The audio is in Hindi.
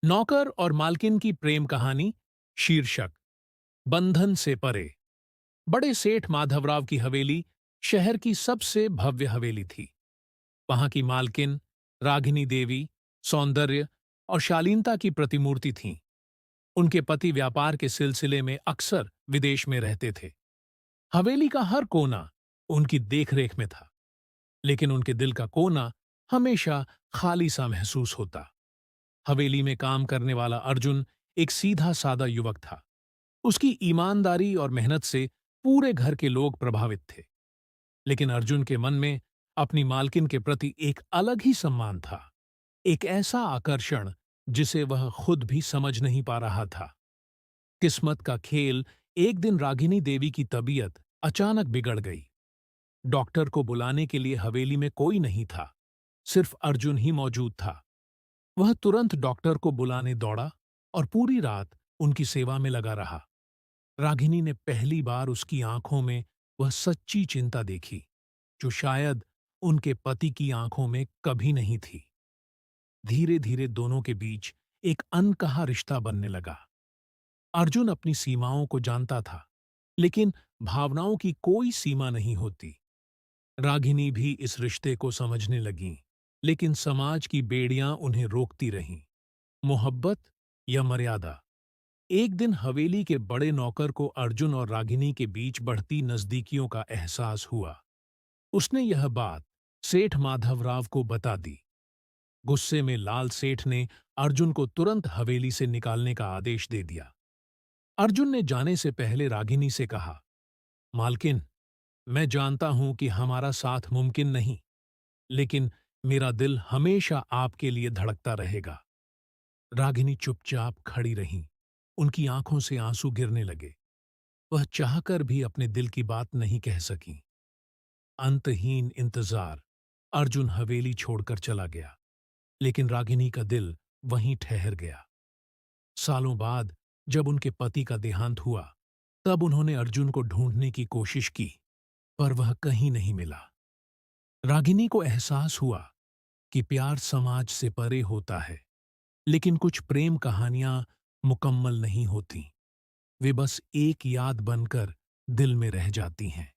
नौकर और मालकिन की प्रेम कहानी। शीर्षक बंधन से परे। बड़े सेठ माधवराव की हवेली शहर की सबसे भव्य हवेली थी। वहां की मालकिन रागिनी देवी सौंदर्य और शालीनता की प्रतिमूर्ति थीं। उनके पति व्यापार के सिलसिले में अक्सर विदेश में रहते थे। हवेली का हर कोना उनकी देखरेख में था, लेकिन उनके दिल का कोना हमेशा खाली सा महसूस होता। हवेली में काम करने वाला अर्जुन एक सीधा सादा युवक था। उसकी ईमानदारी और मेहनत से पूरे घर के लोग प्रभावित थे। लेकिन अर्जुन के मन में अपनी मालकिन के प्रति एक अलग ही सम्मान था, एक ऐसा आकर्षण जिसे वह खुद भी समझ नहीं पा रहा था। किस्मत का खेल, एक दिन रागिनी देवी की तबीयत अचानक बिगड़ गई। डॉक्टर को बुलाने के लिए हवेली में कोई नहीं था, सिर्फ अर्जुन ही मौजूद था। वह तुरंत डॉक्टर को बुलाने दौड़ा और पूरी रात उनकी सेवा में लगा रहा। रागिनी ने पहली बार उसकी आंखों में वह सच्ची चिंता देखी, जो शायद उनके पति की आंखों में कभी नहीं थी। धीरे धीरे दोनों के बीच एक अनकहा रिश्ता बनने लगा। अर्जुन अपनी सीमाओं को जानता था, लेकिन भावनाओं की कोई सीमा नहीं होती। रागिनी भी इस रिश्ते को समझने लगीं, लेकिन समाज की बेड़ियां उन्हें रोकती रहीं। मोहब्बत या मर्यादा। एक दिन हवेली के बड़े नौकर को अर्जुन और रागिनी के बीच बढ़ती नजदीकियों का एहसास हुआ। उसने यह बात सेठ माधवराव को बता दी। गुस्से में लाल सेठ ने अर्जुन को तुरंत हवेली से निकालने का आदेश दे दिया। अर्जुन ने जाने से पहले रागिनी से कहा, मालकिन, मैं जानता हूं कि हमारा साथ मुमकिन नहीं, लेकिन मेरा दिल हमेशा आपके लिए धड़कता रहेगा। रागिनी चुपचाप खड़ी रहीं। उनकी आंखों से आंसू गिरने लगे। वह चाहकर भी अपने दिल की बात नहीं कह सकी। अंतहीन इंतजार। अर्जुन हवेली छोड़कर चला गया, लेकिन रागिनी का दिल वहीं ठहर गया। सालों बाद जब उनके पति का देहांत हुआ, तब उन्होंने अर्जुन को ढूंढने की कोशिश की, पर वह कहीं नहीं मिला। रागिनी को एहसास हुआ कि प्यार समाज से परे होता है, लेकिन कुछ प्रेम कहानियां मुकम्मल नहीं होती। वे बस एक याद बनकर दिल में रह जाती हैं।